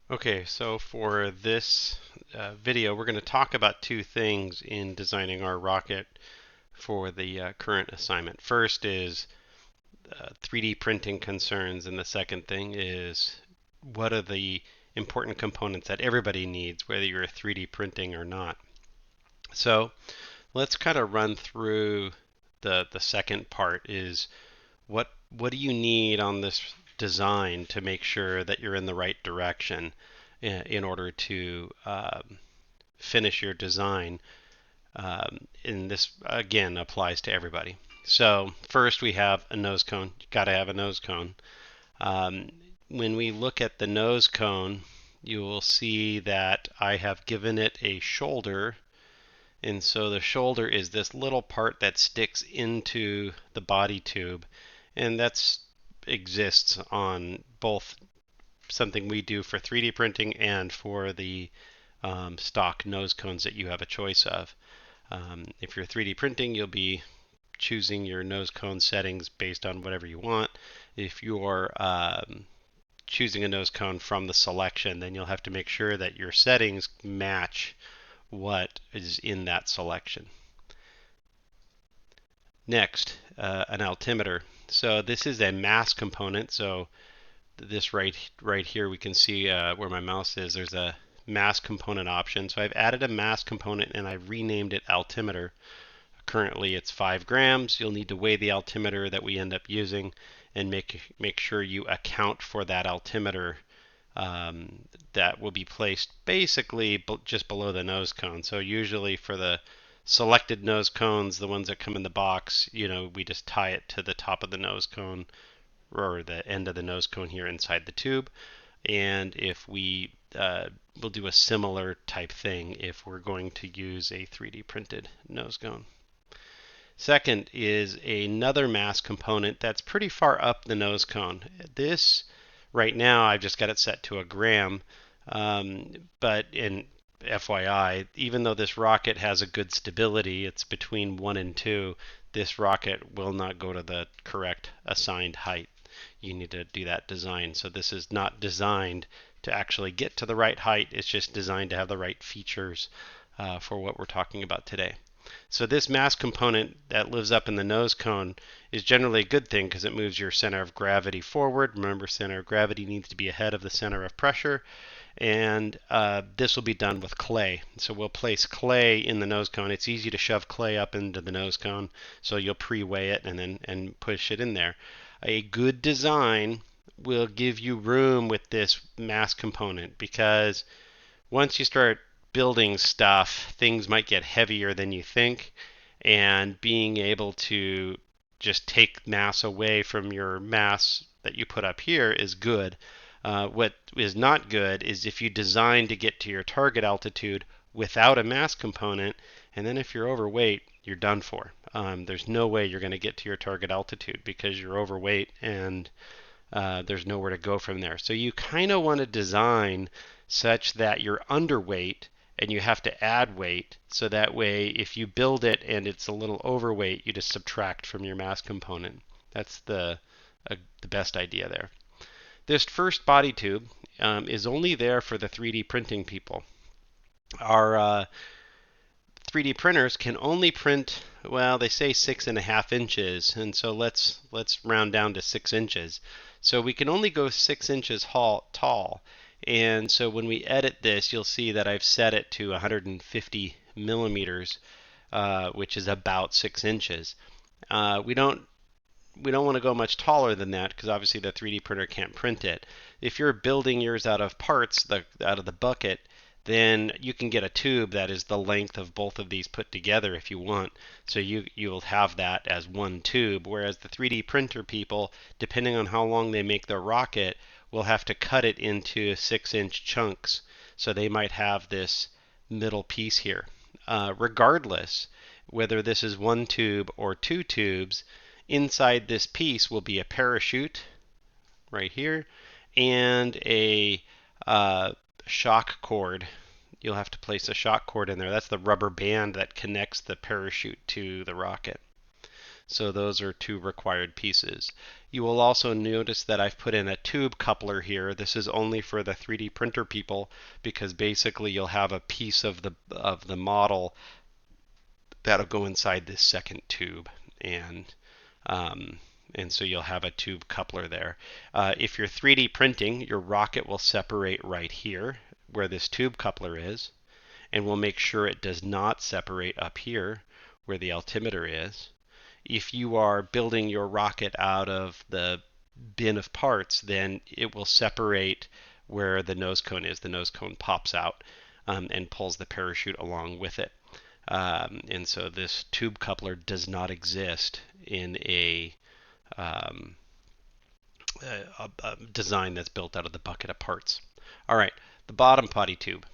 Okay, so for this video, we're going to talk about two things in designing our rocket for the current assignment. First is 3D printing concerns, and the second thing is what are the important components that everybody needs, whether you're 3D printing or not. So let's kind of run through the second part is what do you need on this design to make sure that you're in the right direction in order to finish your design. And this again applies to everybody. So first we have a nose cone. You got to have a nose cone. Um, when we look at the nose cone, you will see that I have given it a shoulder. And so the shoulder is this little part that sticks into the body tube. And that exists on both something we do for 3D printing and for the stock nose cones that you have a choice of. If you're 3D printing, you'll be choosing your nose cone settings based on whatever you want. If you're choosing a nose cone from the selection, then you'll have to make sure that your settings match what is in that selection. Next, an altimeter. So this is a mass component. So this right here, we can see where my mouse is. There's a mass component option. So I've added a mass component and I've renamed it altimeter. Currently it's 5 grams. You'll need to weigh the altimeter that we end up using and make sure you account for that altimeter that will be placed basically just below the nose cone. So usually for the selected nose cones, the ones that come in the box, we just tie it to the top of the nose cone or the end of the nose cone here inside the tube. And if we will do a similar type thing if we're going to use a 3D printed nose cone. Second is another mass component that's pretty far up the nose cone. This, right now, I've just got it set to a gram, but in FYI, even though this rocket has a good stability, it's between 1 and 2, this rocket will not go to the correct assigned height. You need to do that design. So this is not designed to actually get to the right height, it's just designed to have the right features for what we're talking about today. So this mass component that lives up in the nose cone is generally a good thing because it moves your center of gravity forward. Remember, center of gravity needs to be ahead of the center of pressure. And this will be done with clay. So we'll place clay in the nose cone. It's easy to shove clay up into the nose cone, so you'll pre-weigh it and push it in there. A good design will give you room with this mass component because once you start building stuff, things might get heavier than you think, and being able to just take mass away from your mass that you put up here is good. What is not good is if you design to get to your target altitude without a mass component, and then if you're overweight, you're done for. There's no way you're going to get to your target altitude because you're overweight and there's nowhere to go from there. So you kind of want to design such that you're underweight and you have to add weight. So that way, if you build it and it's a little overweight, you just subtract from your mass component. That's the best idea there. This first body tube is only there for the 3D printing people. Our 3D printers can only print, well, they say 6.5 inches, and so let's round down to 6 inches. So we can only go 6 inches tall. And so when we edit this, you'll see that I've set it to 150 millimeters, which is about 6 inches. We don't want to go much taller than that because obviously the 3D printer can't print it. If you're building yours out of parts, out of the bucket, then you can get a tube that is the length of both of these put together if you want. So you'll have that as one tube, whereas the 3D printer people, depending on how long they make their rocket, will have to cut it into 6-inch chunks. So they might have this middle piece here. Regardless, whether this is one tube or two tubes, inside this piece will be a parachute right here and a shock cord. You'll have to place a shock cord in there. That's the rubber band that connects the parachute to the rocket. So those are two required pieces. You will also notice that I've put in a tube coupler here. This is only for the 3D printer people because basically you'll have a piece of the model that'll go inside this second tube, um, and so you'll have a tube coupler there. If you're 3D printing, your rocket will separate right here where this tube coupler is, and we'll make sure it does not separate up here where the altimeter is. If you are building your rocket out of the bin of parts, then it will separate where the nose cone is. The nose cone pops out and pulls the parachute along with it. And so this tube coupler does not exist in a design that's built out of the bucket of parts. All right, the bottom body tube.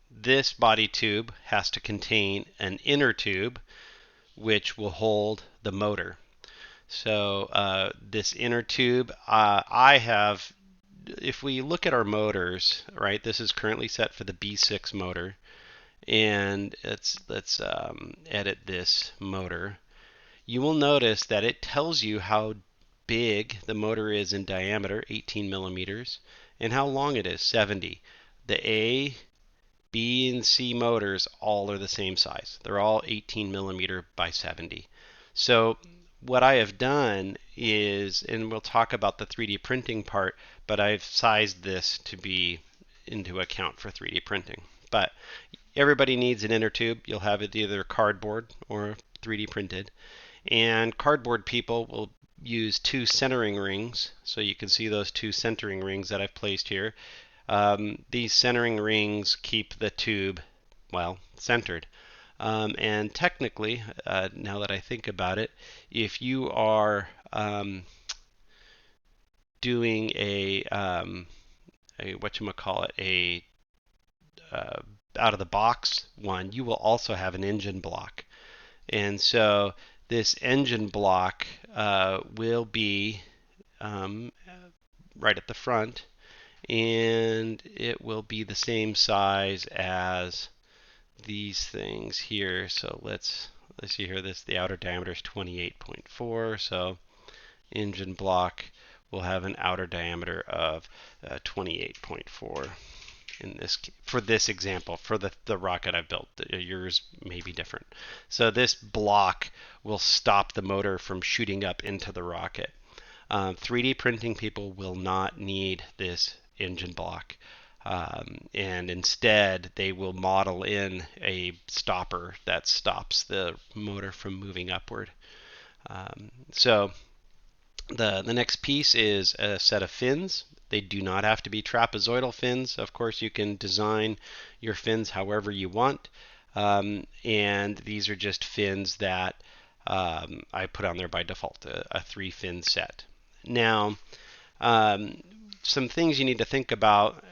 This body tube has to contain an inner tube which will hold the motor. So this inner tube, I have, if we look at our motors, right, this is currently set for the B6 motor, and let's edit this motor. You will notice that it tells you how big the motor is in diameter, 18 millimeters, and how long it is, 70. The A, B, and C motors all are the same size. They're all 18 millimeter by 70. So what I have done is, and we'll talk about the 3D printing part, but I've sized this to be into account for 3D printing. But everybody needs an inner tube. You'll have it either cardboard or 3D printed. And cardboard people will use two centering rings. So you can see those two centering rings that I've placed here. These centering rings keep the tube, well, centered. And technically, now that I think about it, if you are doing a whatchamacallit, out of the box one, you will also have an engine block. And so this engine block will be right at the front, and it will be the same size as these things here. So let's see here. The outer diameter is 28.4. So engine block will have an outer diameter of 28.4. For this example, for the rocket I've built. Yours may be different. So this block will stop the motor from shooting up into the rocket. 3D printing people will not need this engine block, and instead they will model in a stopper that stops the motor from moving upward. So the next piece is a set of fins. They do not have to be trapezoidal fins. Of course, you can design your fins however you want, and these are just fins that I put on there by default, a 3-fin set. Now, some things you need to think about.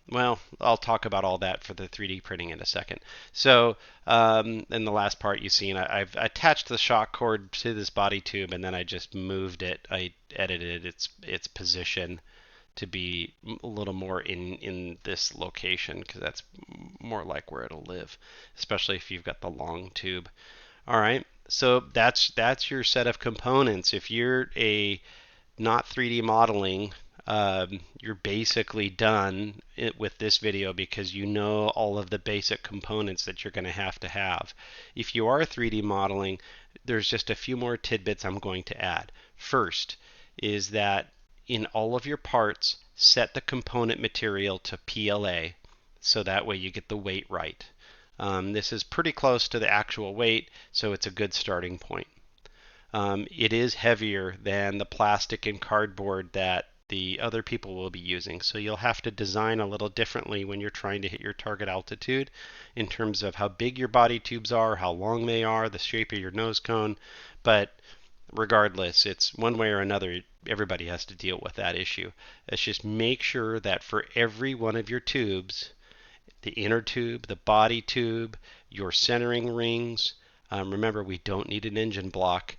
Well, I'll talk about all that for the 3D printing in a second. So, in the last part you see, I've attached the shock cord to this body tube, and then I just moved it. I edited its position to be a little more in this location, because that's more like where it'll live, especially if you've got the long tube. All right, so that's your set of components. If you're not 3D modeling, you're basically done with this video, because you know all of the basic components that you're going to have. If you are 3D modeling, there's just a few more tidbits I'm going to add. First is that in all of your parts, set the component material to PLA, so that way you get the weight right. This is pretty close to the actual weight, so it's a good starting point. It is heavier than the plastic and cardboard that the other people will be using. So you'll have to design a little differently when you're trying to hit your target altitude in terms of how big your body tubes are, how long they are, the shape of your nose cone. But regardless, it's one way or another, everybody has to deal with that issue. Let's just make sure that for every one of your tubes, the inner tube, the body tube, your centering rings, remember we don't need an engine block,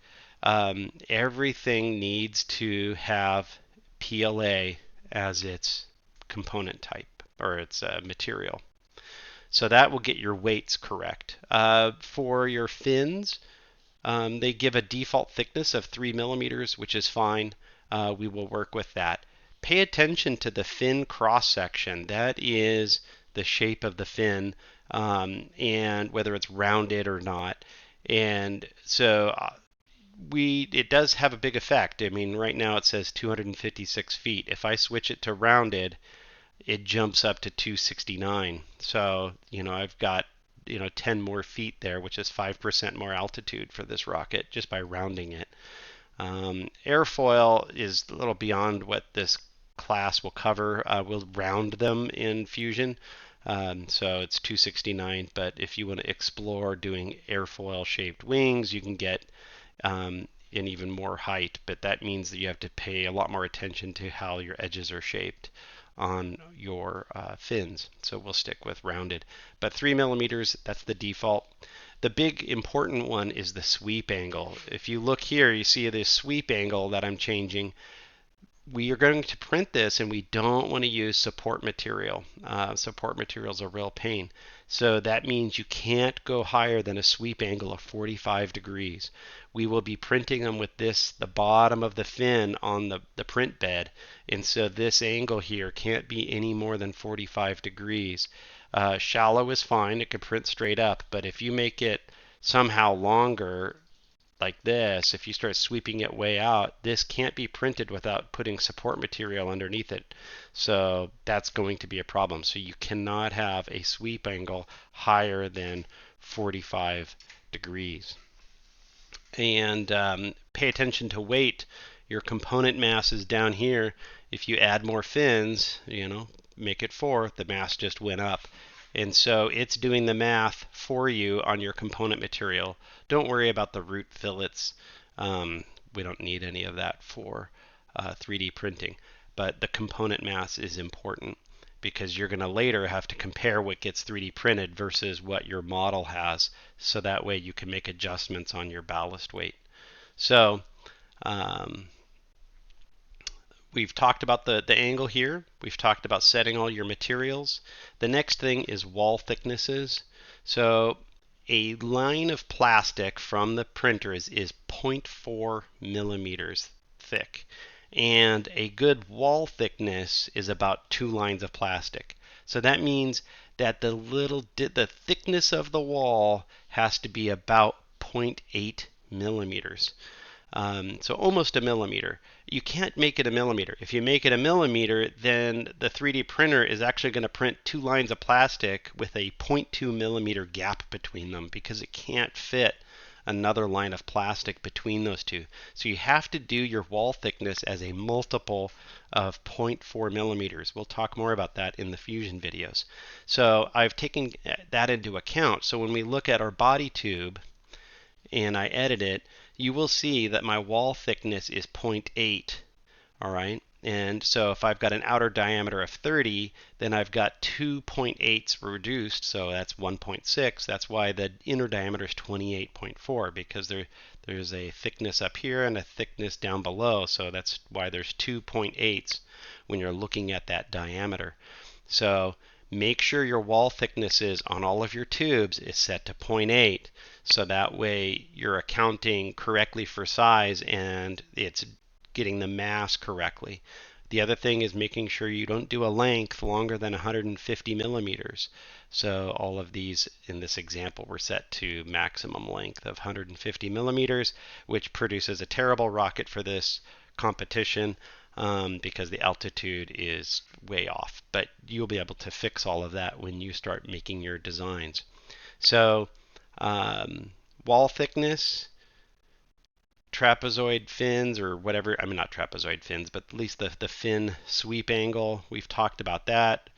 everything needs to have PLA as its component type, or its material. So that will get your weights correct. For your fins, They give a default thickness of 3 millimeters, which is fine. We will work with that. Pay attention to the fin cross section. That is the shape of the fin, and whether it's rounded or not. And so it does have a big effect. I mean, right now it says 256 feet. If I switch it to rounded, it jumps up to 269. So, I've got 10 more feet there, which is 5% more altitude for this rocket just by rounding it. Airfoil is a little beyond what this class will cover. We'll round them in Fusion. So it's 269, but if you want to explore doing airfoil shaped wings, you can get in even more height, but that means that you have to pay a lot more attention to how your edges are shaped on your fins. So we'll stick with rounded. But 3 millimeters, that's the default. The big important one is the sweep angle. If you look here, you see this sweep angle that I'm changing. We are going to print this, and we don't want to use support material. Support material is a real pain. So that means you can't go higher than a sweep angle of 45 degrees. We will be printing them with this, the bottom of the fin on the print bed. And so this angle here can't be any more than 45 degrees. Shallow is fine. It can print straight up. But if you make it somehow longer, like this, if you start sweeping it way out, this can't be printed without putting support material underneath it. So that's going to be a problem. So you cannot have a sweep angle higher than 45 degrees. And pay attention to weight. Your component mass is down here. If you add more fins, make it 4, the mass just went up. And so it's doing the math for you on your component material. Don't worry about the root fillets. We don't need any of that for 3D printing. But the component mass is important because you're going to later have to compare what gets 3D printed versus what your model has. So that way you can make adjustments on your ballast weight. So we've talked about the angle here. We've talked about setting all your materials. The next thing is wall thicknesses. So a line of plastic from the printer is 0.4 millimeters thick. And a good wall thickness is about 2 lines of plastic. So that means that the thickness of the wall has to be about 0.8 millimeters. So almost a millimeter. You can't make it a millimeter. If you make it a millimeter, then the 3D printer is actually going to print 2 lines of plastic with a 0.2 millimeter gap between them because it can't fit another line of plastic between those two. So you have to do your wall thickness as a multiple of 0.4 millimeters. We'll talk more about that in the Fusion videos. So I've taken that into account. So when we look at our body tube and I edit it, you will see that my wall thickness is 0.8, all right? And so if I've got an outer diameter of 30, then I've got 2.8s reduced, so that's 1.6. That's why the inner diameter is 28.4, because there's a thickness up here and a thickness down below, so that's why there's 2.8s when you're looking at that diameter. So make sure your wall thicknesses on all of your tubes is set to 0.8, so that way you're accounting correctly for size and it's getting the mass correctly. The other thing is making sure you don't do a length longer than 150 millimeters. So all of these in this example were set to maximum length of 150 millimeters, which produces a terrible rocket for this competition. Because the altitude is way off. But you'll be able to fix all of that when you start making your designs. So wall thickness, trapezoid fins, or whatever, I mean not trapezoid fins, but at least the fin sweep angle, we've talked about that,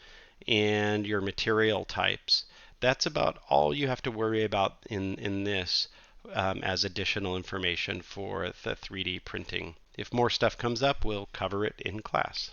and your material types. That's about all you have to worry about in this as additional information for the 3D printing. If more stuff comes up, we'll cover it in class.